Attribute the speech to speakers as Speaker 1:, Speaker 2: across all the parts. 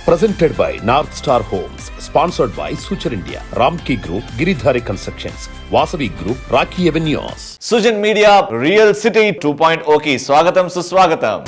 Speaker 1: Presented by North Star Homes. Sponsored by Suture India, Ramki Group, Giridhari Constructions, Vasavi Group, Rocky Avenues.
Speaker 2: Sujan Media Real city 2.0 కి స్వాగతం సుస్వాగతం.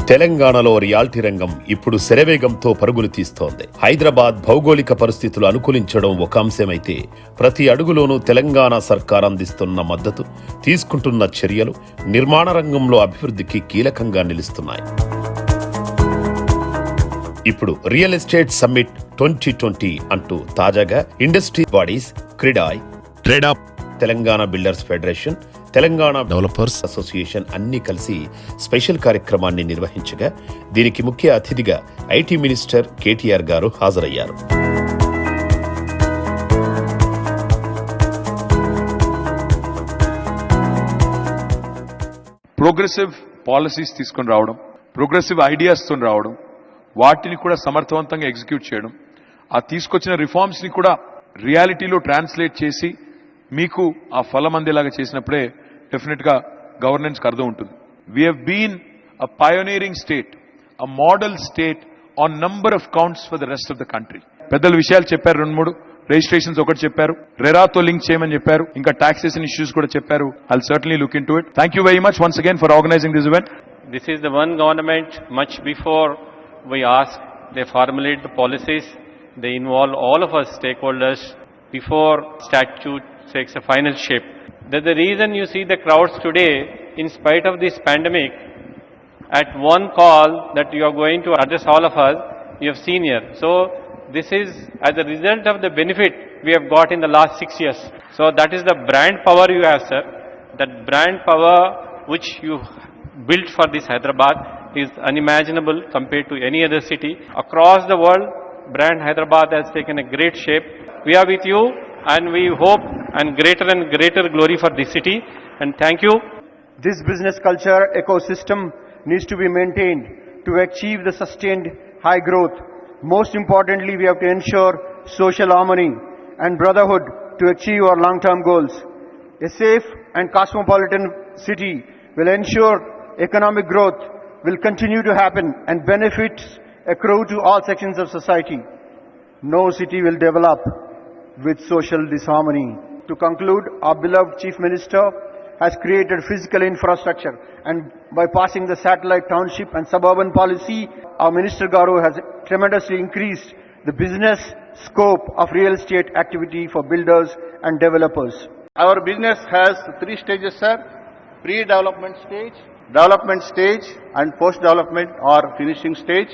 Speaker 1: తెలంగాణలో reality రంగం ఇప్పుడు శరవేగంతో పరుగులు తీస్తోంది. హైదరాబాద్ భౌగోళిక పరిస్థితులు అనుకూలించడం ఒక అంశమైతే, ప్రతి అడుగులోనూ తెలంగాణ సర్కార్ అందిస్తున్న మద్దతు, తీసుకుంటున్న చర్యలు నిర్మాణ రంగంలో అభివృద్ధికి కీలకంగా నిలుస్తున్నాయి. ఇప్పుడు రియల్ ఎస్టేట్ సమ్మిట్ 2020 అంటూ తాజాగా ఇండస్ట్రీ బాడీస్ క్రిడాయ్, ట్రేడాప్, Telangana builders federation, Telangana developers association అన్ని కలిసి స్పెషల్ కార్యక్రమాన్ని నిర్వహించగా, దీనికి ముఖ్య అతిథిగా ఐటీ మినిస్టర్ కేటీఆర్ గారు హాజరయ్యారు.
Speaker 3: ప్రోగ్రెసివ్ పాలసీస్ తీసుకొని రావడం, ప్రోగ్రెసివ్ ఐడియాస్తో రావడం, వాటిని కూడా సమర్థవంతంగా ఎగ్జిక్యూట్ చేయడం, ఆ తీసుకొచ్చిన రిఫార్మ్స్ ని కూడా రియాలిటీలో ట్రాన్స్లేట్ చేసి మీకు ఆ ఫలం అందేలాగా చేసినప్పుడే డెఫినెట్ గా గవర్నెన్స్ కి అర్థం ఉంటుంది. We have been a pioneering state, a model state on number of counts for the rest of the country. పెద్దల విషయాలు చెప్పారు, 2-3 రిజిస్ట్రేషన్స్ ఒకటి చెప్పారు, రెరాతో లింక్ చేయమని చెప్పారు, ఇంకా టాక్సేషన్ ఇష్యూస్ కూడా చెప్పారు. I'll certainly look into it. Thank you very much once again for organising this event.
Speaker 4: This is the one government much before we ask, they formulate the policies, they involve all of us stakeholders before statute takes a final shape. That's the reason you see the crowds today, in spite of this pandemic, at one call that you are going to address all of us, you have seen here. So this is as a result of the benefit we have got in the last 6 years. So that is the brand power you have, sir. That brand power which you built for this Hyderabad is unimaginable compared to any other city. Across the world, brand Hyderabad has taken a great shape. We are with you and we hope and greater glory for this city, and thank you.
Speaker 5: This business culture ecosystem needs to be maintained to achieve the sustained high growth. Most importantly, we have to ensure social harmony and brotherhood to achieve our long-term goals. A safe and cosmopolitan city will ensure economic growth will continue to happen and benefits accrue to all sections of society. No city will develop with social disharmony. To conclude, our beloved Chief Minister has created physical infrastructure, and by passing the satellite township and suburban policy, our Minister Garu has tremendously increased the business scope of real estate activity for builders and developers.
Speaker 6: Our business has 3 stages, sir. Pre-development stage, development stage, and post-development or finishing stage.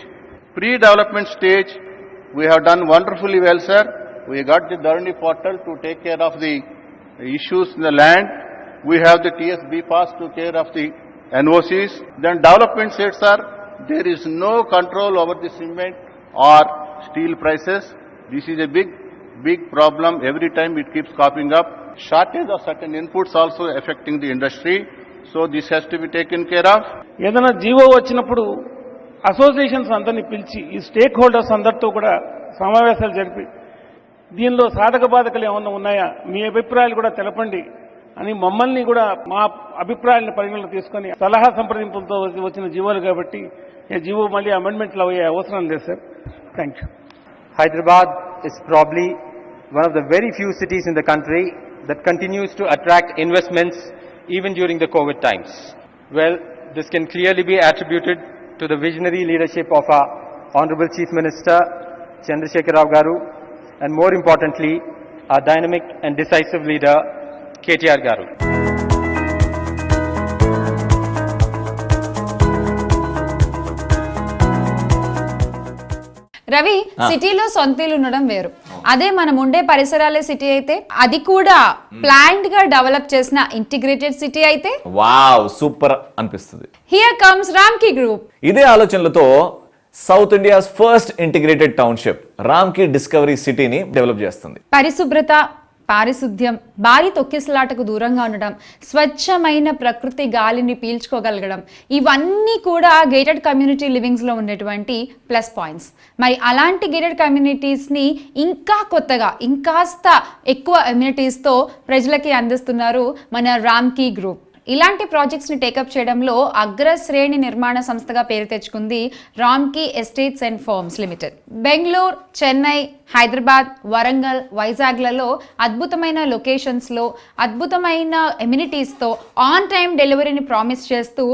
Speaker 6: Pre-development stage, we have done wonderfully well, sir. We got the Dharani portal to take care of the issues in the land. We have the TSB pass to care of the NOCs. Then development stage, sir, there is no control over the cement or steel prices. This is a big problem. Every time it keeps cropping up. Shortage of certain inputs also affecting the industry. So this has to be taken care of.
Speaker 7: ఏదైనా GO వచ్చినప్పుడు associations అందరినీ పిలిచి ఈ stake holders అందరితో కూడా సమావేశాలు జరిపి, దీనిలో సాధక బాధకలు ఏమన్నా ఉన్నాయా, మీ అభిప్రాయాలు కూడా తెలపండి అని మమ్మల్ని కూడా మా అభిప్రాయాలను పరిగణలో తీసుకొని సలహా సంప్రదింపులతో వచ్చిన జీవోలు కాబట్టి ఈ జీవో మళ్ళీ అమెండ్మెంట్లు అయ్యే అవసరం లేదు sir. Thank you.
Speaker 5: Hyderabad is probably one of the very few cities in the country that continues to attract investments even during the COVID times. Well, this can clearly be attributed to the visionary leadership of our Honorable Chief Minister Chandrasekhar Rao Garu, and more importantly, our dynamic and decisive leader KTR Garu.
Speaker 8: Ravi, సిటీలో సొంతీలు ఉండడం వేరు, అదే మనం ఉండే పరిసరాలే city అయితే, అది కూడా planned గా డెవలప్ చేసిన ఇంటిగ్రేటెడ్ సిటీ అయితే
Speaker 2: వావ్ సూపర్ అనిపిస్తుంది.
Speaker 8: హియర్ కమ్స్ రామ్కి గ్రూప్.
Speaker 2: ఇదే ఆలోచనలతో south India's first integrated township రామ్కి డిస్కవరీ సిటీని డెవలప్ చేస్తుంది.
Speaker 8: పరిశుభ్రత, పారిశుద్ధ్యం, భారీ తొక్కిసలాటకు దూరంగా ఉండడం, స్వచ్ఛమైన ప్రకృతి గాలిని పీల్చుకోగలగడం, ఇవన్నీ కూడా గేటెడ్ కమ్యూనిటీ లివింగ్స్లో ఉండేటువంటి ప్లస్ పాయింట్స్. మరి అలాంటి గేటెడ్ కమ్యూనిటీస్ని ఇంకా కొత్తగా, ఇంకాస్త ఎక్కువ అమ్యూనిటీస్తో ప్రజలకి అందిస్తున్నారు మన రామ్కి గ్రూప్. ఇలాంటి ప్రాజెక్ట్స్ని టేకప్ చేయడంలో అగ్రశ్రేణి నిర్మాణ సంస్థగా పేరు తెచ్చుకుంది Ramky estates and farms limited. Bengaluru, Chennai, Hyderabad, Warangal, వైజాగ్లలో అద్భుతమైన లొకేషన్స్లో అద్భుతమైన ఎమ్యూనిటీస్తో ఆన్ టైం డెలివరీని ప్రామిస్ చేస్తూ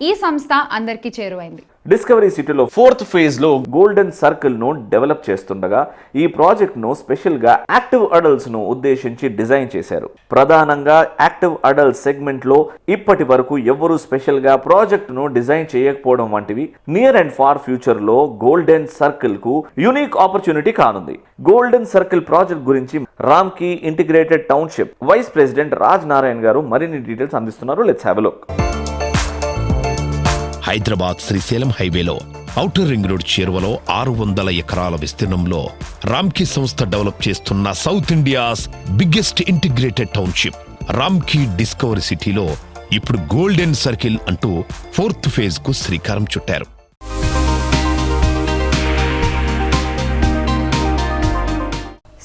Speaker 8: ఈ సంస్థ అందరికీ చేరువైంది.
Speaker 2: డిస్కవరీ సిటీలో 4th ఫేజ్ లో గోల్డెన్ సర్కిల్ ను డెవలప్ చేస్తుండగా ఈ ప్రాజెక్ట్ ను స్పెషల్ గా యాక్టివ్ అడల్ట్స్ ను ఉద్దేశించి డిజైన్ చేశారు. ప్రధానంగా యాక్టివ్ అడల్ట్ సెగ్మెంట్ లో ఇప్పటి వరకు ఎవరు స్పెషల్ గా ప్రాజెక్ట్ ను డిజైన్ చేయకపోవడం వంటివి నియర్ అండ్ ఫార్ ఫ్యూచర్ లో గోల్డెన్ సర్కిల్ కు యూనిక్ ఆపర్చునిటీ కానుంది. గోల్డెన్ సర్కిల్ ప్రాజెక్ట్ గురించి Ramky integrated township vice president Raj Narayan గారు మరిన్ని డీటెయిల్స్ అందిస్తున్నారు. Let's have a look.
Speaker 1: Hyderabad Srisailam హైవేలో ఔటర్ రింగ్ రోడ్ చేరువలో 600 ఎకరాల విస్తీర్ణంలో రామ్కీ సంస్థ డెవలప్ చేస్తున్న south India's biggest integrated township Ramky discovery సిటీలో ఇప్పుడు గోల్డెన్ సర్కిల్ అంటూ 4th ఫేజ్ కు శ్రీకారం చుట్టారు.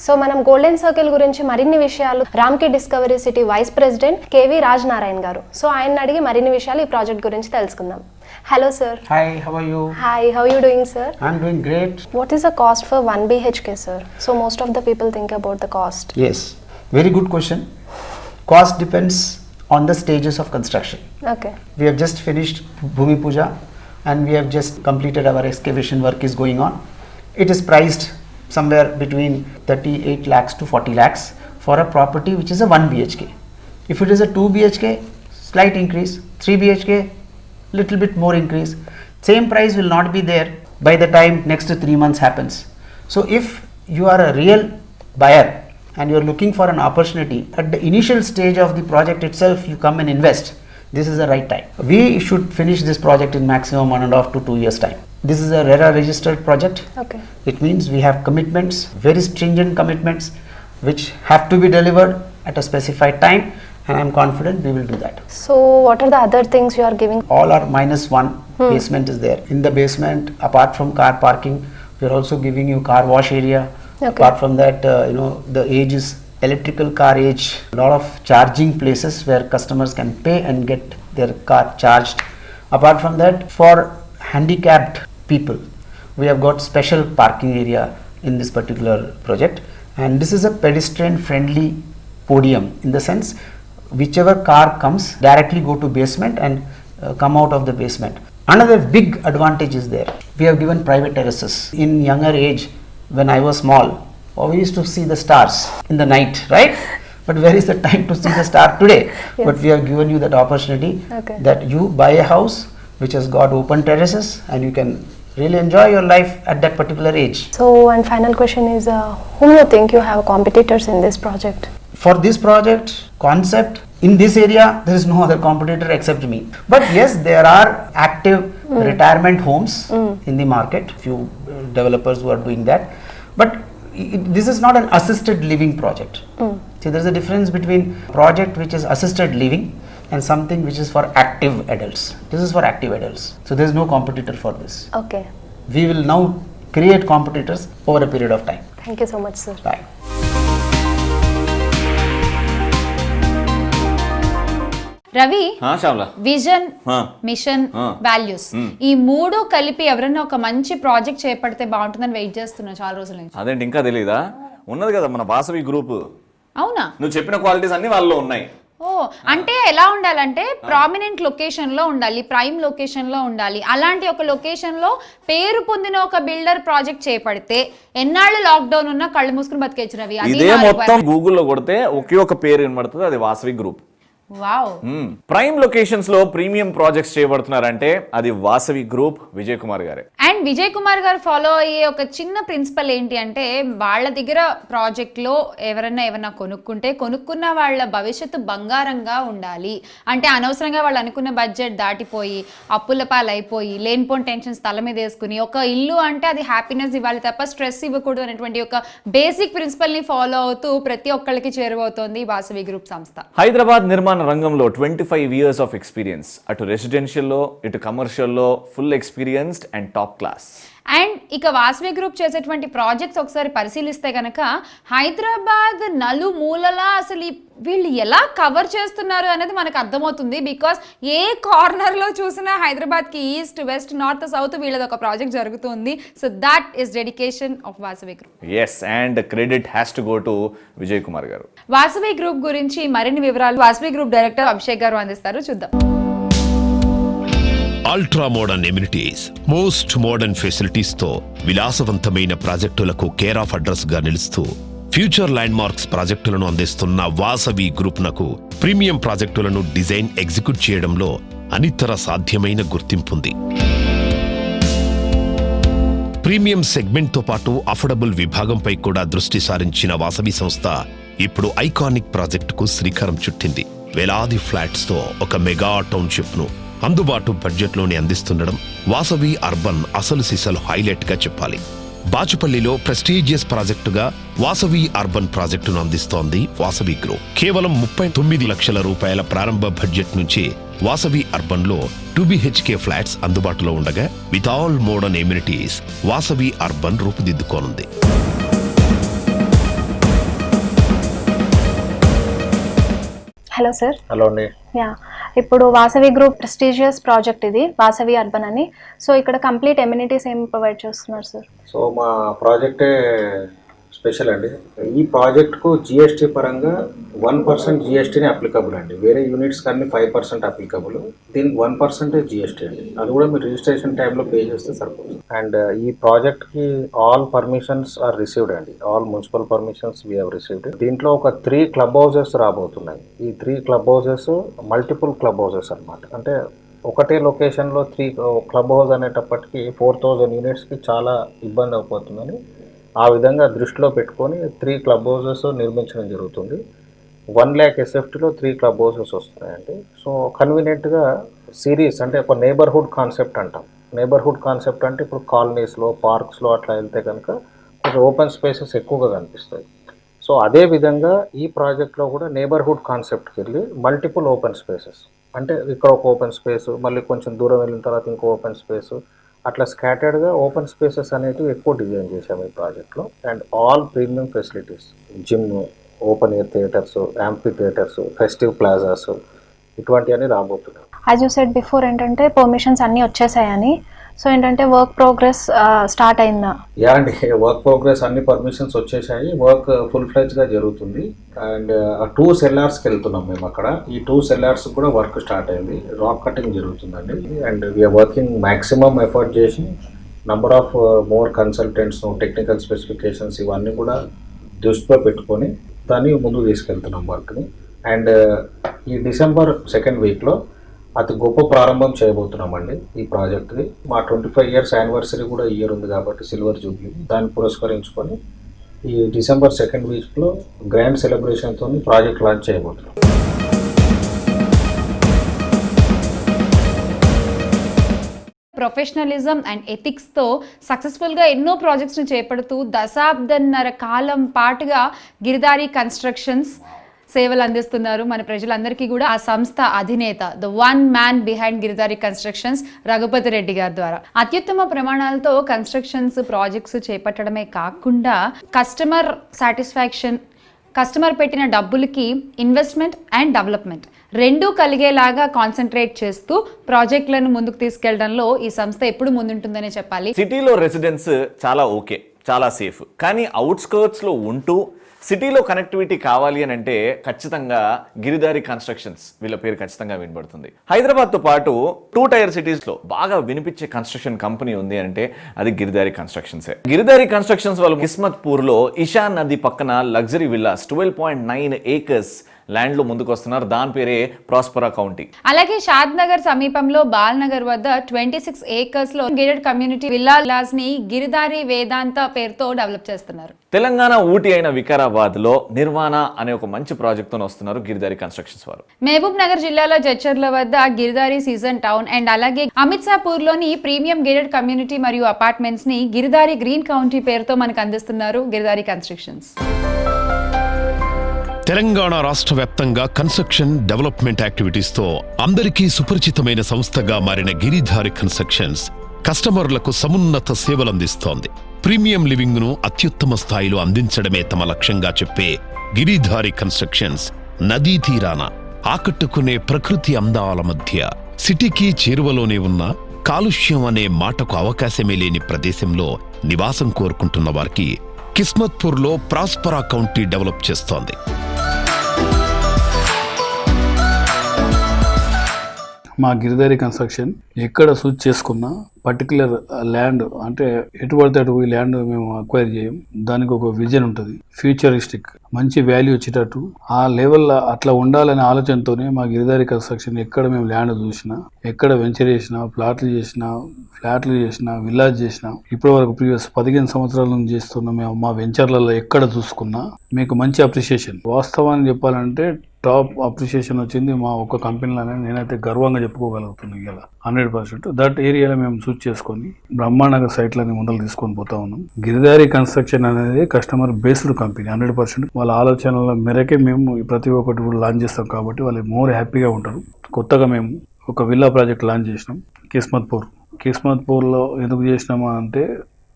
Speaker 9: సో మనం గోల్డెన్ సర్కిల్ గురించి మరిన్ని విషయాలు Ramky discovery city vice president KV Raj Narayan గారు, సో ఆయన అడిగి మరిన్ని విషయాలు ఈ ప్రాజెక్ట్ గురించి తెలుసుకుందాం. Hello sir.
Speaker 10: Hi, how are you?
Speaker 9: Hi, how are you doing, sir?
Speaker 10: I'm doing great.
Speaker 9: What is the cost for 1 BHK, sir? So most of the people think about the cost.
Speaker 10: Yes, very good question. Cost depends on the stages of construction.
Speaker 9: Okay.
Speaker 10: We have just finished Bhumi Puja and we have just completed our excavation work is going on. It is priced somewhere between 38 lakhs to 40 lakhs for a property which is a 1 BHK. If it is a 2 BHK, slight increase. 3 BHK, little bit more increase. Same price will not be there by the time next 3 months happens. So if you are a real buyer and you are looking for an opportunity at the initial stage of the project itself, you come and invest, this is the right time. We should finish this project in maximum 1.5 to 2 years time. This is a RERA registered project.
Speaker 9: Okay.
Speaker 10: It means we have commitments, very stringent commitments which have to be delivered at a specified time, and I am confident we will do that.
Speaker 9: So what are the other things you are giving?
Speaker 10: All are -1 basement is there. In the basement, apart from car parking, we are also giving you car wash area.
Speaker 9: Okay.
Speaker 10: Apart from that, the age is electrical car age. A lot of charging places where customers can pay and get their car charged. Apart from that, for handicapped people, we have got special parking area in this particular project, and this is a pedestrian friendly podium in the sense whichever car comes directly go to basement and come out of the basement. Another big advantage is there. We have given private terraces. In younger age, when I was small, we used to see the stars in the night, right? But where is the time to see the star today?
Speaker 9: Yes.
Speaker 10: But we have given you that opportunity,
Speaker 9: Okay.
Speaker 10: that you buy a house which has got open terraces and you can really enjoy your life at that particular age.
Speaker 9: So one final question is, whom you think you have competitors in this project?
Speaker 10: For this project concept in this area, there is no other competitor except me. But yes, there are active retirement homes in the market, few developers who are doing that, but this is not an assisted living project. See, there is a difference between project which is assisted living and something which is for active adults. This is for active adults, so there is no competitor for this.
Speaker 9: Okay.
Speaker 10: We will now create competitors over a period of time.
Speaker 9: Thank you so much, sir.
Speaker 10: Bye.
Speaker 8: Ravi,
Speaker 2: Shyamala,
Speaker 8: vision,
Speaker 2: ఆ.
Speaker 8: Machine, values ఈ మూడు కలిపి ఎవరైనా ఒక మంచి project చేపడితే బాగుంటుందని wait చేస్తున్నా చాలా రోజుల నుంచి.
Speaker 2: అదేంటి ఇంకా తెలీదా? ఉన్నది కదా మన వాసవి గ్రూప్.
Speaker 8: అవునా?
Speaker 2: నువ్వు చెప్పిన క్వాలిటీస్ అన్ని వాళ్ళలో ఉన్నాయి.
Speaker 8: ఓ, అంటే ఎలా ఉండాలంటే ప్రామినెంట్ లొకేషన్ లో ఉండాలి, ప్రైమ్ లొకేషన్ లో ఉండాలి. అలాంటి ఒక లొకేషన్ లో పేరు పొందిన ఒక బిల్డర్ ప్రాజెక్ట్ చేపడితే ఎన్నాళ్ళు లాక్డౌన్ ఉన్నా కళ్ళు మూసుకుని బతికేచ్చు రవి.
Speaker 2: ఇదే మొత్తం గూగుల్లో కొడితే ఒకే ఒక పేరు వినబడుతుంది, అది Vasavi group.
Speaker 8: Wow.
Speaker 2: Prime locations లో ప్రీమియం ప్రాజెక్ట్స్ చేయబడుతున్నారంటే అది వాసవి గ్రూప్, విజయ్ కుమార్ గారే.
Speaker 8: అండ్ విజయ్ కుమార్ గారు ఫాలో అయ్యే ఒక చిన్న ప్రిన్సిపల్ ఏంటి అంటే, వాళ్ళ దగ్గర ప్రాజెక్ట్ లో ఏమన్నా కొనుక్కున్న వాళ్ళ భవిష్యత్తు బంగారంగా ఉండాలి. అంటే అనవసరంగా వాళ్ళు అనుకున్న బడ్జెట్ దాటిపోయి అప్పుల పాలైపోయి లేనిపోని టెన్షన్స్ తల మీద వేసుకుని, ఒక ఇల్లు అంటే అది హ్యాపీనెస్ ఇవ్వాలి తప్ప స్ట్రెస్ ఇవ్వకూడదు అనేటువంటి ఒక బేసిక్ ప్రిన్సిపల్ ని ఫాలో అవుతూ ప్రతి ఒక్కరికి చేరువవుతోంది వాసవి గ్రూప్ సంస్థ.
Speaker 2: హైదరాబాద్ నిర్మాణ రంగంలో 25 years of experience, అటు రెసిడెన్షియల్లో ఇటు కమర్షియల్లో full experienced and top class.
Speaker 8: And ఇక వాసవి గ్రూప్ చేసేటువంటి ప్రాజెక్ట్స్ ఒకసారి పరిశీలిస్తే కనుక హైదరాబాద్ నలుమూలలా అసలు ఈ వీళ్ళు ఎలా కవర్ చేస్తున్నారు అనేది మనకు అర్థమవుతుంది. బికాస్ ఏ కార్నర్లో చూసినా హైదరాబాద్కి ఈస్ట్ వెస్ట్ నార్త్ సౌత్ వీళ్ళది ఒక ప్రాజెక్ట్ జరుగుతుంది. So that is dedication of Vasavi group.
Speaker 2: Yes, and credit has to go to Vijay Kumar గారు.
Speaker 8: వాసవి గ్రూప్ గురించి మరిన్ని వివరాలు వాసవి గ్రూప్ డైరెక్టర్ అభిషేక్ గారు అందిస్తారు, చూద్దాం.
Speaker 1: Ultra modern amenities, most modern facilities తో విలాసవంతమైన ప్రాజెక్టులకు కేర్ ఆఫ్ అడ్రస్ గా నిలుస్తూ ఫ్యూచర్ ల్యాండ్ మార్క్స్ ప్రాజెక్టులను అందిస్తున్న వాసవి గ్రూప్ నకు ప్రీమియం ప్రాజెక్టులను డిజైన్ ఎగ్జిక్యూట్ చేయడంలో అనితర సాధ్యమైన గుర్తింపుంది. ప్రీమియం సెగ్మెంట్ తో పాటు అఫోర్డబుల్ విభాగంపై కూడా దృష్టి సారించిన వాసవి సంస్థ ఇప్పుడు ఐకానిక్ ప్రాజెక్టుకు శ్రీకారం చుట్టింది. వేలాది ఫ్లాట్స్ తో ఒక మెగా టౌన్షిప్ ను అందుబాటు బడ్జెట్లోనే అందిస్తుండడం వాసవి అర్బన్ అసలు సిసలు హైలైట్ గా చెప్పాలి. బాచుపల్లిలో ప్రెస్టీజియస్ ప్రాజెక్టుగా వాసవి అర్బన్ ప్రాజెక్టును అందిస్తోంది వాసవి గ్రూప్. కేవలం 39 లక్షల రూపాయల ప్రారంభ బడ్జెట్ నుంచి వాసవి అర్బన్ లో 2 BHK ఫ్లాట్స్ అందుబాటులో ఉండగా with all modern amenities Vasavi Urban రూపుదిద్దుకోనుంది.
Speaker 9: Hello sir.
Speaker 11: హలో అండి.
Speaker 9: ఇప్పుడు వాసవి గ్రూప్ ప్రెస్టీజియస్ ప్రాజెక్ట్ ఇది వాసవి అర్బన్ అని. సో ఇక్కడ కంప్లీట్ ఎమ్యూనిటీస్ ఏం ప్రొవైడ్ చేస్తున్నారు సార్?
Speaker 11: సో మా ప్రాజెక్టే స్పెషల్ అండి. ఈ ప్రాజెక్ట్కు జిఎస్టీ పరంగా 1% జిఎస్టీని అప్లికబుల్ అండి. వేరే యూనిట్స్కి అన్ని 5% అప్లికబుల్, దీనికి 1% జిఎస్టీ అండి. అది కూడా మీరు రిజిస్ట్రేషన్ టైంలో పే చేస్తే సరిపోతుంది. అండ్ ఈ ప్రాజెక్ట్కి ఆల్ పర్మిషన్స్ ఆర్ రిసీవ్డ్ అండి. All municipal permissions we have received. దీంట్లో ఒక 3 క్లబ్ హౌసెస్ రాబోతున్నాయి. ఈ 3 club houses multiple club houses అనమాట. అంటే ఒకటే లొకేషన్లో 3 క్లబ్ హౌస్ అనేటప్పటికీ 4000 యూనిట్స్కి చాలా ఇబ్బంది అయిపోతుందని ఆ విధంగా దృష్టిలో పెట్టుకొని 3 క్లబ్ హౌసెస్ నిర్మించడం జరుగుతుంది. 1 lakh SFTలో 3 క్లబ్ హౌసెస్ వస్తున్నాయండి. సో కన్వీనియంట్గా సిరీస్ అంటే ఒక నేబర్హుడ్ కాన్సెప్ట్ అంటాం. నేబర్హుడ్ కాన్సెప్ట్ అంటే ఇప్పుడు కాలనీస్లో పార్క్స్లో అట్లా వెళ్తే కనుక కొంచెం ఓపెన్ స్పేసెస్ ఎక్కువగా కనిపిస్తాయి. సో అదే విధంగా ఈ ప్రాజెక్ట్లో కూడా నేబర్హుడ్ కాన్సెప్ట్కి వెళ్ళి మల్టిపుల్ ఓపెన్ స్పేసెస్, అంటే ఇక్కడ ఒక ఓపెన్ స్పేస్, మళ్ళీ కొంచెం దూరం వెళ్ళిన తర్వాత ఇంకో ఓపెన్ స్పేస్, అట్లా స్కాటర్డ్గా ఓపెన్ స్పేసెస్ అనేటివి ఎక్కువ డిజైన్ చేశాము ఈ ప్రాజెక్ట్లో. And all premium facilities, gym, open air theatres, amphi theatres, festive plazas ఇటువంటివన్నీ రాబోతున్నాయి.
Speaker 9: యాజ్ యూ సెడ్ బిఫోర్ ఏంటంటే పర్మిషన్స్ అన్నీ వచ్చేసాయని. సో ఏంటంటే వర్క్ ప్రోగ్రెస్ స్టార్ట్ అయిందా?
Speaker 11: యా అండి, వర్క్ ప్రోగ్రెస్ అన్ని పర్మిషన్స్ వచ్చేసాయి. వర్క్ ఫుల్ ఫ్లెడ్జ్గా జరుగుతుంది. అండ్ 2 సెల్లార్స్కి వెళ్తున్నాం మేము. అక్కడ ఈ 2 సెల్లార్స్ కూడా వర్క్ స్టార్ట్ అయింది. రాక్ కటింగ్ జరుగుతుందండి. And we are working maximum effort చేసి number of more consultants, technical specifications ఇవన్నీ కూడా దృష్టిలో పెట్టుకొని దాన్ని ముందుకు తీసుకెళ్తున్నాం వర్క్ని. అండ్ ఈ డిసెంబర్ 2nd వీక్లో అతి గొప్ప ప్రారంభం చేయబోతున్నామండి ఈ ప్రాజెక్ట్కి. మా 25 years యానివర్సరీ కూడా ఈ ఇయర్ ఉంది కాబట్టి సిల్వర్ జూబ్లీ, దాన్ని పురస్కరించుకొని ఈ డిసెంబర్ 2nd వీక్లో గ్రాండ్ సెలబ్రేషన్తో ప్రాజెక్ట్ లాంచ్ చేయబోతున్నాం.
Speaker 8: ప్రొఫెషనలిజం అండ్ ఎథిక్స్తో సక్సెస్ఫుల్గా ఎన్నో ప్రాజెక్ట్స్ని చేపడుతూ దశాబ్దన్నర కాలం పాటుగా గిరిదారి కన్స్ట్రక్షన్స్ సేవలు అందిస్తున్నారు మన ప్రజలందరికీ కూడా. ఆ సంస్థ అధినేత, the 1 man behind Giridhari constructions, Raghupathi Reddy గారి ద్వారా అత్యుత్తమ ప్రమాణాలతో కన్స్ట్రక్షన్స్ ప్రాజెక్ట్స్ చేపట్టడమే కాకుండా కస్టమర్ సాటిస్ఫాక్షన్, కస్టమర్ పెట్టిన డబ్బులకి ఇన్వెస్ట్మెంట్ అండ్ డెవలప్మెంట్ రెండూ కలిగేలాగా కాన్సన్ట్రేట్ చేస్తూ ప్రాజెక్టులను ముందుకు తీసుకెళ్లడంలో ఈ సంస్థ ఎప్పుడు ముందుంటుందనే చెప్పాలి.
Speaker 2: సిటీలో రెసిడెన్స్ చాలా ఓకే, చాలా సేఫ్. కానీ అవుట్స్కర్ట్స్లో ఉంటూ సిటీలో కనెక్టివిటీ కావాలి అని అంటే ఖచ్చితంగా గిరిదారి కన్స్ట్రక్షన్స్ వీళ్ళ పేరు ఖచ్చితంగా వినబడుతుంది. హైదరాబాద్తో పాటు 2 tier cities-లో బాగా వినిపించే కన్స్ట్రక్షన్ కంపెనీ ఉంది అంటే అది గిరిదారి కన్స్ట్రక్షన్సే. గిరిదారి కన్స్ట్రక్షన్స్ వాళ్ళు కిస్మత్పూర్లో ఇషాన్ నది పక్కన లగ్జరీ విల్లాస్ 12.9 acres ల్యాండ్లో ముందుకు వస్తున్నారు. దాని పేరే ప్రాస్పరా కౌంటీ.
Speaker 8: అలాగే షాద్ నగర్ సమీపంలో బాల్ నగర్ వద్ద 26 acres లో గేటెడ్ కమ్యూనిటీ విల్లాస్ ని గిరిదారి వేదాంత పేరుతో డెవలప్ చేస్తున్నారు.
Speaker 2: తెలంగాణ ఊటీ అయిన వికారాబాద్ లో నిర్వాణ అనే ఒక మంచి ప్రాజెక్ట్ తో వస్తున్నారు గిరిదారి కన్స్ట్రక్షన్స్ వారు.
Speaker 8: మహబూబ్ నగర్ జిల్లాలో జడ్చర్ల వద్ద గిరిదారి సీజన్ టౌన్ అండ్ అలాగే అమిత్సాపూర్ లోని ప్రీమియం గేటెడ్ కమ్యూనిటీ మరియు అపార్ట్మెంట్స్ ని గిరిదారి గ్రీన్ కౌంటీ పేరుతో మనకు అందిస్తున్నారు గిరిదారి కన్స్ట్రక్షన్స్.
Speaker 1: తెలంగాణ రాష్ట్ర వ్యాప్తంగా కన్స్ట్రక్షన్ డెవలప్మెంట్ యాక్టివిటీస్తో అందరికీ సుపరిచితమైన సంస్థగా మారిన గిరిధారి కన్స్ట్రక్షన్స్ కస్టమర్లకు సమున్నత సేవలందిస్తోంది. ప్రీమియం లివింగ్ ను అత్యుత్తమ స్థాయిలో అందించడమే తమ లక్ష్యంగా చెప్పే గిరిధారి కన్స్ట్రక్షన్స్ నదీ తీరాన ఆకట్టుకునే ప్రకృతి అందాల మధ్య సిటీకి చేరువలోనే ఉన్న కాలుష్యం అనే మాటకు అవకాశమే లేని ప్రదేశంలో నివాసం కోరుకుంటున్న వారికి కిస్మత్పూర్లో ప్రాస్పరా కౌంటీ డెవలప్ చేస్తోంది.
Speaker 12: మా గిరిదారి కన్స్ట్రక్షన్ ఎక్కడ సూచ్ చేసుకున్నా పర్టికులర్ ల్యాండ్ అంటే ఎటు పడితే అటు ఈ ల్యాండ్ మేము అక్వైర్ చేయం. దానికి ఒక విజన్ ఉంటుంది, ఫ్యూచరిస్టిక్, మంచి వాల్యూ వచ్చేటట్టు ఆ లెవెల్లో అట్లా ఉండాలనే ఆలోచనతోనే మా గిరిదారి కన్స్ట్రక్షన్ ఎక్కడ మేము ల్యాండ్ చూసినా, ఎక్కడ వెంచర్ చేసినా, ఫ్లాట్లు చేసినా, విల్లాజ్ చేసినా, ఇప్పటి వరకు ప్రీవియస్ 15 సంవత్సరాల నుంచి చేస్తున్న మేము మా వెంచర్లలో ఎక్కడ చూసుకున్నా మీకు మంచి అప్రిషియేషన్. వాస్తవాన్ని చెప్పాలంటే టాప్ అప్రిషియేషన్ వచ్చింది మా ఒక్క కంపెనీలోనే. నేనైతే గర్వంగా చెప్పుకోగలుగుతున్నాను ఇలా 100%. దట్ ఏరియాలో మేము చూస్ చేసుకొని బ్రహ్మాండంగా సైట్లని ముందలు తీసుకొని పోతా ఉన్నాం. గిరిదారి కన్స్ట్రక్షన్ అనేది కస్టమర్ బేస్డ్ కంపెనీ 100%. వాళ్ళ ఆలోచనల మేరకే మేము ప్రతి ఒక్కటి కూడా లాంచ్ చేస్తాం కాబట్టి వాళ్ళు మోర్ హ్యాపీగా ఉంటారు. కొత్తగా మేము ఒక విల్లా ప్రాజెక్ట్ లాంచ్ చేసినాం కిస్మత్పూర్లో. ఎందుకు చేసినామా అంటే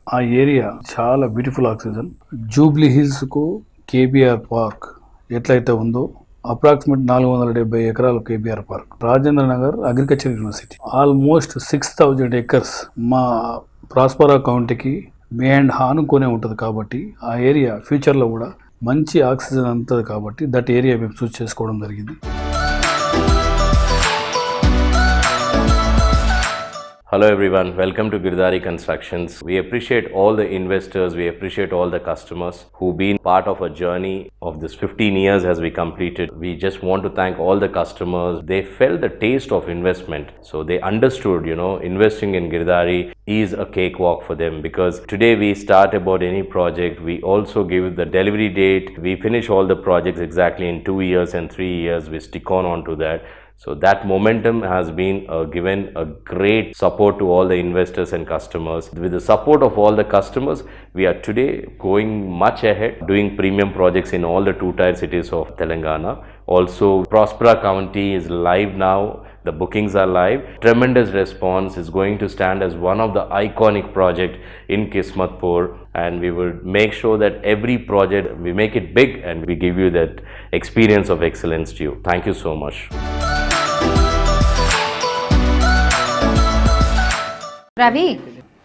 Speaker 12: ఆ ఏరియా చాలా బ్యూటిఫుల్ ఆక్సిజన్. జూబ్లీ హిల్స్కు కేబీఆర్ పార్క్ ఎట్లయితే ఉందో అప్రాక్సిమేట్ 470 ఎకరాలు KBR park. Rajendra Nagar agriculture university almost 6000 acres మా ప్రాస్పరా కౌంటీకి బిహైండ్ ఆనుకునే ఉంటుంది కాబట్టి ఆ ఏరియా ఫ్యూచర్లో కూడా మంచి ఆక్సిజన్ ఉంటుంది కాబట్టి దట్ ఏరియా మేము చూస్ చేసుకోవడం జరిగింది.
Speaker 13: Hello everyone, welcome to Giridhari Constructions. We appreciate all the investors, we appreciate all the customers who've been part of a journey of this 15 years as we completed. We just want to thank all the customers. They felt the taste of investment. So they understood, investing in Giridhari is a cakewalk for them, because today we start about any project, we also give the delivery date. We finish all the projects exactly in 2 years and 3 years. We stick on to that. So that momentum has been given a great support to all the investors and customers. With the support of all the customers, we are today going much ahead, doing premium projects in all the 2-tier cities of Telangana. Also, Prospera County is live now. The bookings are live. Tremendous response. Is going to stand as one of the iconic project in Kismatpur, and we will make sure that every project we make it big and we give you that experience of excellence to you. Thank you so much.
Speaker 8: Ravi,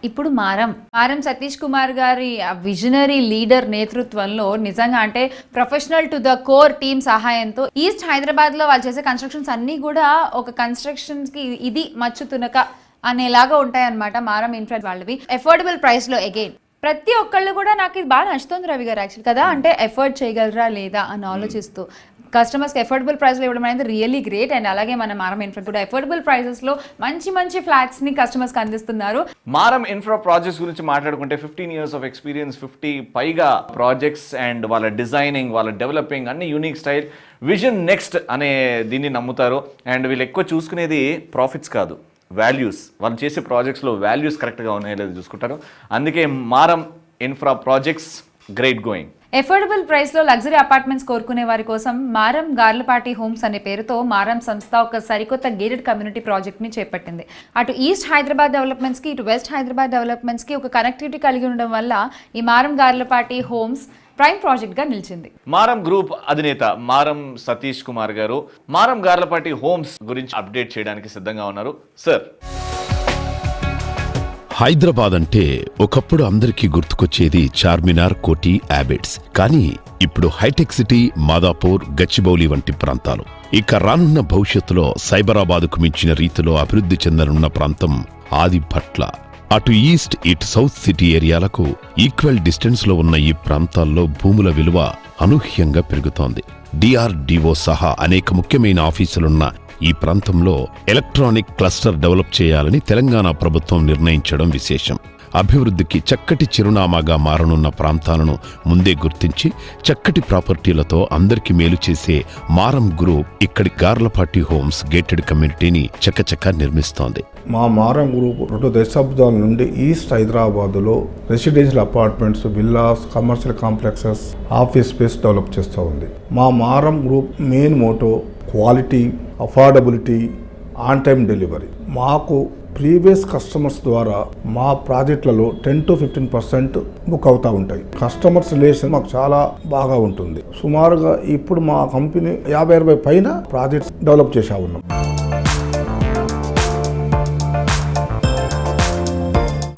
Speaker 8: ఇప్పుడు మారం సతీష్ కుమార్ గారి visionary leader నేతృత్వంలో నిజంగా అంటే professional to the core team సహాయంతో east Hyderabad లో వాళ్ళు చేసే కన్స్ట్రక్షన్స్ అన్ని కూడా ఒక కన్స్ట్రక్షన్స్ కి ఇది మచ్చు తునక అనేలాగా ఉంటాయన్నమాట. మారం ఇన్ఫ్రా వాళ్ళవి అఫోర్డబుల్ ప్రైస్ లో అగైన్ ప్రతి ఒక్కళ్ళు కూడా నాకు ఇది బాగా నచ్చుతుంది రవి గారు యాక్చువల్ కదా, అంటే ఎఫర్ట్ చేయగలరా లేదా అని ఆలోచిస్తూ కస్టమర్స్కి ఎఫోర్డబుల్ ప్రైస్లో ఇవ్వడం అనేది రియల్లీ గ్రేట్. అండ్ అలాగే మన మారం ఇన్ఫ్రా కూడా ఎఫోర్డబుల్ ప్రైసెస్లో మంచి ఫ్లాట్స్ని కస్టమర్స్కి అందిస్తున్నారు.
Speaker 2: మారం ఇన్ఫ్రా ప్రాజెక్ట్స్ గురించి మాట్లాడుకుంటే 15 years ఆఫ్ ఎక్స్పీరియన్స్, 50 పైగా ప్రాజెక్ట్స్ అండ్ వాళ్ళ డిజైనింగ్, వాళ్ళ డెవలపింగ్ అన్ని యూనిక్ స్టైల్, విజన్ నెక్స్ట్ అనే దీన్ని నమ్ముతారు. అండ్ వీళ్ళు ఎక్కువ చూసుకునేది ప్రాఫిట్స్ కాదు, వాల్యూస్. వాళ్ళు చేసే ప్రాజెక్ట్స్లో వాల్యూస్ కరెక్ట్గా ఉన్నాయో లేదో చూసుకుంటారు. అందుకే మారం infra projects great going.
Speaker 8: Affordable ప్రైస్లో లగ్జరీ అపార్ట్మెంట్స్ కోరుకునే వారి కోసం మారం గార్లపాటి హోమ్స్ అనే పేరుతో మారం సంస్థ ఒక సరికొత్త గేటెడ్ కమ్యూనిటీ ప్రాజెక్ట్ని చేపట్టింది. అటు ఈస్ట్ హైదరాబాద్ డెవలప్మెంట్స్కి, ఇటు వెస్ట్ హైదరాబాద్ డెవలప్మెంట్స్కి ఒక కనెక్టివిటీ కలిగి ఉండడం వల్ల ఈ మారం గార్లపాటి హోమ్స్ ప్రైమ్ ప్రాజెక్ట్ గా నిలిచింది.
Speaker 2: మారం గ్రూప్ అధినేత మారం సతీష్ కుమార్ గారు మారం గార్లపాటి హోమ్స్ గురించి అప్డేట్ చేయడానికి సిద్ధంగా ఉన్నారు. సార్,
Speaker 1: హైదరాబాద్ అంటే ఒకప్పుడు అందరికీ గుర్తుకొచ్చేది చార్మినార్, కోటి, అబిడ్స్. కానీ ఇప్పుడు హైటెక్ సిటీ, మాదాపూర్, గచ్చిబౌలి వంటి ప్రాంతాలు. ఇక రానున్న భవిష్యత్తులో సైబరాబాద్కు మించిన రీతిలో అభివృద్ధి చెందనున్న ప్రాంతం ఆదిభట్ల. అటు ఈస్ట్, ఇటు సౌత్ సిటీ ఏరియాలకు ఈక్వల్ డిస్టెన్స్ లో ఉన్న ఈ ప్రాంతాల్లో భూముల విలువ అనూహ్యంగా పెరుగుతోంది. డిఆర్డిఓ సహా అనేక ముఖ్యమైన ఆఫీసులున్న ఈ ప్రాంతంలో ఎలక్ట్రానిక్ క్లస్టర్ డెవలప్ చేయాలని తెలంగాణ ప్రభుత్వం నిర్ణయించడం విశేషం. అభివృద్ధికి చక్కటి చిరునామాగా మారనున్న ప్రాంతాలను ముందే గుర్తించి చక్కటి ప్రాపర్టీలతో అందరికీ మేలు చేసే మారం గ్రూప్ ఇక్కడి గార్లపాటి హోమ్స్ గేటెడ్ కమ్యూనిటీని చకచకా నిర్మిస్తోంది.
Speaker 14: మా మారం గ్రూప్ 2 దశాబ్దాల నుండి ఈస్ట్ హైదరాబాద్లో residential apartments, villas, commercial complexes, office space develop చేస్తూ ఉంది. మా మారం group main motto quality, affordability, on time delivery. మాకు ప్రీవియస్ కస్టమర్స్ ద్వారా మా ప్రాజెక్టులలో 10 to 15% బుక్ అవుతూ ఉంటాయి. కస్టమర్స్ రిలేషన్ మాకు చాలా బాగా ఉంటుంది. సుమారుగా ఇప్పుడు మా కంపెనీ 50-60 పైన ప్రాజెక్ట్స్ డెవలప్ చేసా ఉన్నాం.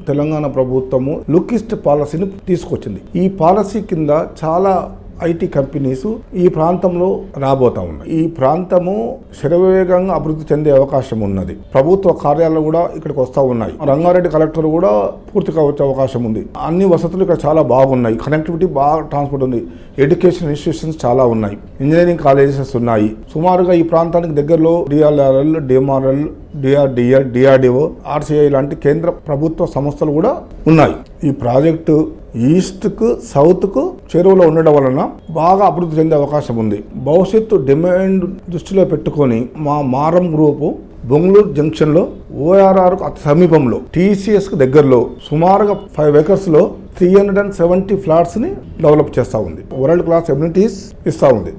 Speaker 14: తెలంగాణ ప్రభుత్వము లుకిస్ట్ పాలసీని తీసుకొచ్చింది. ఈ పాలసీ కింద చాలా ఐటీ కంపెనీస్ ఈ ప్రాంతంలో రాబోతా ఉన్నాయి. ఈ ప్రాంతము శరవేగంగా అభివృద్ధి చెందే అవకాశం ఉన్నది. ప్రభుత్వ కార్యాలయాలు కూడా ఇక్కడికి వస్తూ ఉన్నాయి. రంగారెడ్డి కలెక్టర్ కూడా పూర్తిగా వచ్చే అవకాశం ఉంది. అన్ని వసతులు ఇక్కడ చాలా బాగున్నాయి. కనెక్టివిటీ బాగా ట్రాన్స్పోర్ట్ ఉంది. ఎడ్యుకేషన్ ఇన్స్టిట్యూషన్స్ చాలా ఉన్నాయి. ఇంజనీరింగ్ కాలేజెస్ ఉన్నాయి. సుమారుగా ఈ ప్రాంతానికి దగ్గరలో డిఆర్ఆర్ఎల్, డిఎంఆర్ఎల్, డిఆర్డిఎల్, డిఆర్డిఓ, ఆర్సీఐ లాంటి కేంద్ర ప్రభుత్వ సంస్థలు కూడా ఉన్నాయి. ఈ ప్రాజెక్టు ఈస్ట్కు సౌత్కు చెరువులో ఉండడం వలన బాగా అభివృద్ధి చెందే అవకాశం ఉంది. భవిష్యత్తు డిమాండ్ దృష్టిలో పెట్టుకొని మా మారం గ్రూపు బొంగళూరు జంక్షన్లో ఓఆర్ఆర్కు అతి సమీపంలో టీసీఎస్కు దగ్గరలో సుమారుగా 5 acres-లో 370 ఫ్లాట్స్ని డెవలప్ చేస్తూ ఉంది. వరల్డ్ క్లాస్ ఎమ్యూనిటీస్ ఇస్తూ ఉంది.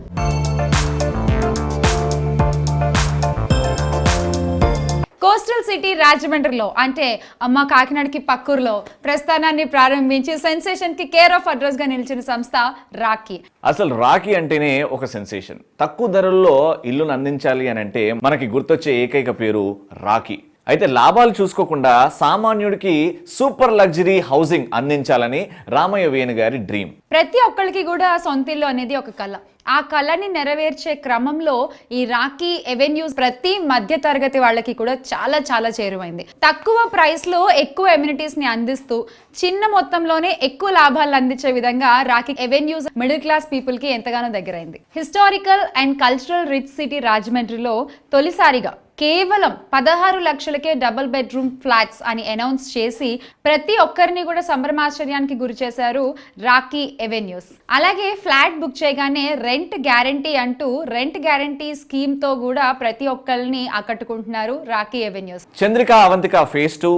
Speaker 8: కోస్టల్ సిటీ రాజమండ్రిలో అంటే అమ్మ కాకినాడకి పక్కూరులో ప్రస్థానాన్ని ప్రారంభించి సెన్సేషన్ కి కేర్ ఆఫ్ అడ్రస్ గా నిలిచిన సంస్థ రాకీ.
Speaker 2: అసలు రాకీ అంటేనే ఒక సెన్సేషన్. తక్కువ ధరల్లో ఇల్లును అందించాలి అని అంటే మనకి గుర్తొచ్చే ఏకైక పేరు రాకీ. అయితే లాభాలు చూసుకోకుండా సామాన్యుడికి సూపర్ లగ్జరీ హౌసింగ్ అందించాలని రామయ్య వేణు గారి డ్రీమ్.
Speaker 8: ప్రతి ఒక్కరికి కూడా సొంత ఇల్లు అనేది ఒక కళ. ఆ కళని నెరవేర్చే క్రమంలో ఈ రాకీ ఎవెన్యూస్ ప్రతి మధ్య తరగతి వాళ్ళకి కూడా చాలా చాలా చేరువైంది. తక్కువ ప్రైస్ లో ఎక్కువ ఎమ్యూనిటీస్ ని అందిస్తూ చిన్న మొత్తంలోనే ఎక్కువ లాభాలు అందించే విధంగా Rocky Avenues middle class people కి ఎంతగానో దగ్గరైంది. Historical and cultural rich city రాజమండ్రిలో తొలిసారిగా కేవలం 16 లక్షలకే డబుల్ బెడ్రూమ్ ఫ్లాట్స్ అని అనౌన్స్ చేసి ప్రతి ఒక్కరిని కూడా సంభ్రమాశ్చర్యానికి గురి చేశారు రాకీ ఎవెన్యూస్. అలాగే ఫ్లాట్ బుక్ చేయగానే రెంట్ గ్యారంటీ అంటూ రెంట్ గ్యారంటీ స్కీమ్ తో కూడా ప్రతి ఒక్కరిని ఆకట్టుకుంటున్నారు Rocky Avenues.
Speaker 2: Chandrika Avantika phase 2,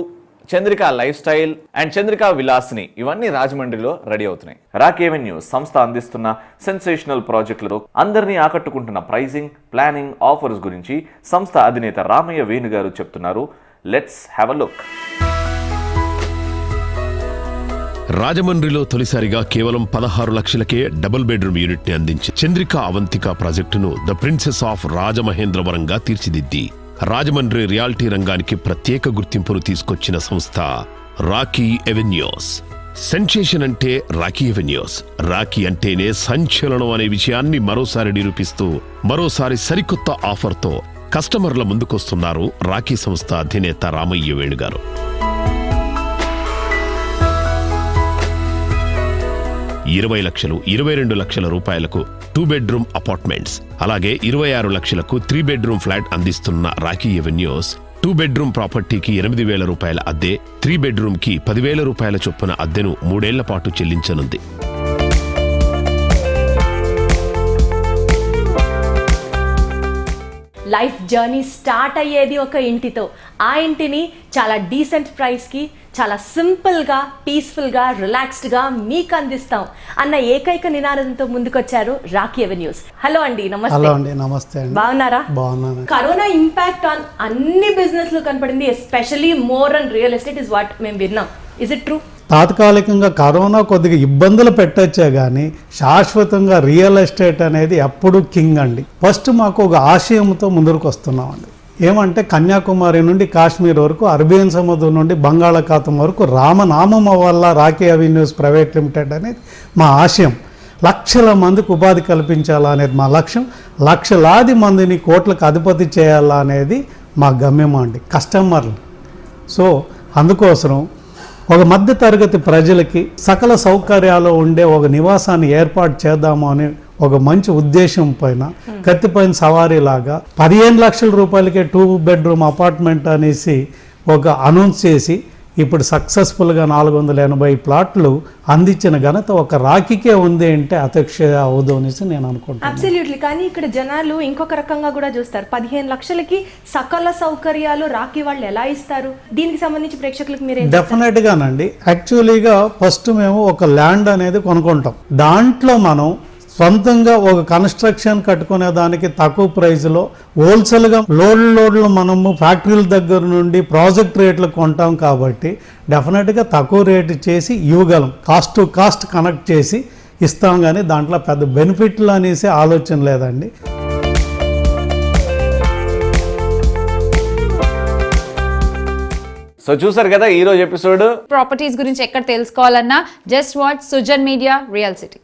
Speaker 2: Chandrika lifestyle and Chandrika విలాస్ని ఇవన్నీ రాజమండ్రిలో రెడీ అవుతున్నాయి. రాకీ ఎవెన్యూస్ సంస్థ అందిస్తున్న సెన్సేషనల్ ప్రాజెక్టులతో అందరినీ ఆకట్టుకుంటున్న ప్రైజింగ్, ప్లానింగ్, ఆఫర్స్ గురించి సంస్థ అధినేత రామయ్య వేణు గారు చెప్తున్నారు. Let's have a look.
Speaker 1: రాజమండ్రిలో తొలిసారిగా కేవలం 16 లక్షలకే డబుల్ బెడ్రూమ్ యూనిట్ ని అందించి చంద్రిక అవంతిక ప్రాజెక్టును ద ప్రిన్సెస్ ఆఫ్ రాజమహేంద్రవరంగా తీర్చిదిద్ది రాజమండ్రి రియాలిటీ రంగానికి ప్రత్యేక గుర్తింపును తీసుకొచ్చిన సంస్థ రాకీ ఎవెన్యూస్. సెన్సేషన్ అంటే రాకీ ఎవెన్యూస్. రాకీ అంటేనే సంచలనం అనే విషయాన్ని మరోసారి నిరూపిస్తూ మరోసారి సరికొత్త ఆఫర్తో కస్టమర్ల ముందుకొస్తున్నారు రాకీ సంస్థ అధినేత రామయ్య వేణు గారు. 20 లక్షలు, 22 లక్షల రూపాయలకు 2 బెడ్రూమ్ అపార్ట్మెంట్స్, అలాగే 26 లక్షలకు 3 బెడ్రూమ్ ఫ్లాట్ అందిస్తున్న రాకీ ఎవెన్యూస్ 2 బెడ్రూమ్ ప్రాపర్టీకి 8,000 రూపాయల అద్దె, 3 బెడ్రూమ్ కి 10,000 రూపాయల చొప్పున అద్దెను 3 ఏళ్ల పాటు చెల్లించనుంది.
Speaker 15: లైఫ్ జర్నీ స్టార్ట్ అయ్యేది ఒక ఇంటితో. ఆ ఇంటిని చాలా డీసెంట్ ప్రైస్కి చాలా సింపుల్గా, పీస్ఫుల్గా, రిలాక్స్డ్గా మీకు అందిస్తాం అన్న ఏకైక నినాదంతో ముందుకొచ్చారు రాకీ ఎవెన్యూస్. హలో అండి, నమస్తే.
Speaker 16: హలో అండి, నమస్తే.
Speaker 15: బాగున్నారా?
Speaker 16: బాగున్నాను.
Speaker 15: కరోనా ఇంపాక్ట్ ఆన్ అన్ని బిజినెస్లు కనపడింది, especially more and real estate is what మేము విన్నాం. Is it true?
Speaker 16: తాత్కాలికంగా కరోనా కొద్దిగా ఇబ్బందులు పెట్టొచ్చే కానీ శాశ్వతంగా రియల్ ఎస్టేట్ అనేది ఎప్పుడూ కింగ్ అండి. ఫస్ట్ మాకు ఒక ఆశయంతో ముందుకు వస్తున్నామండి. ఏమంటే కన్యాకుమారి నుండి కాశ్మీర్ వరకు, అరేబియన్ సముద్రం నుండి బంగాళాఖాతం వరకు రామనామం వల్ల రాకీ ఎవెన్యూస్ ప్రైవేట్ లిమిటెడ్ అనేది మా ఆశయం. లక్షల మందికి ఉపాధి కల్పించాలా అనేది మా లక్ష్యం. లక్షలాది మందిని కోట్లకు అధిపతి చేయాలా అనేది మా గమ్యం అండి, కస్టమర్లు. సో అందుకోసం ఒక మధ్య తరగతి ప్రజలకి సకల సౌకర్యాలు ఉండే ఒక నివాసాన్ని ఏర్పాటు చేద్దాము అని ఒక మంచి ఉద్దేశం పైన కత్తిపైన సవారీలాగా 15 లక్షల రూపాయలకే 2 బెడ్రూమ్ అపార్ట్మెంట్ అనేసి ఒక అనౌన్స్ చేసి ఇప్పుడు సక్సెస్ఫుల్గా 480 ప్లాట్లు అందించిన ఘనత ఒక రాకీకే ఉంది అంటే అధ్యక్ష అవదు అనేసి నేను అనుకుంటున్నాను.
Speaker 15: అబ్సల్యూట్లీ. కానీ ఇక్కడ జనాలు ఇంకొక రకంగా కూడా చూస్తారు. 15 లక్షలకి సకల సౌకర్యాలు రాకీ వాళ్ళు ఎలా ఇస్తారు? దీనికి సంబంధించి ప్రేక్షకులకు మీరు
Speaker 16: డెఫినెట్గానండి. యాక్చువల్లీగా ఫస్ట్ మేము ఒక ల్యాండ్ అనేది కొనుక్కుంటాం. దాంట్లో మనం సొంతంగా ఒక కన్స్ట్రక్షన్ కట్టుకునే దానికి తక్కువ ప్రైస్లో హోల్సేల్గా లోడ్లు మనము ఫ్యాక్టరీల దగ్గర నుండి ప్రాజెక్ట్ రేట్లు కొంటాం కాబట్టి డెఫినెట్గా తక్కువ రేటు చేసి ఇవ్వగలం. కాస్ట్ టు కాస్ట్ కనెక్ట్ చేసి ఇస్తాం, కానీ దాంట్లో పెద్ద బెనిఫిట్లు అనేసి ఆలోచన లేదండి.
Speaker 2: సో చూసారు కదా ఈరోజు ఎపిసోడ్.
Speaker 8: ప్రాపర్టీస్ గురించి ఎక్కడ తెలుసుకోవాలన్నా just watch Sujan Media Real city.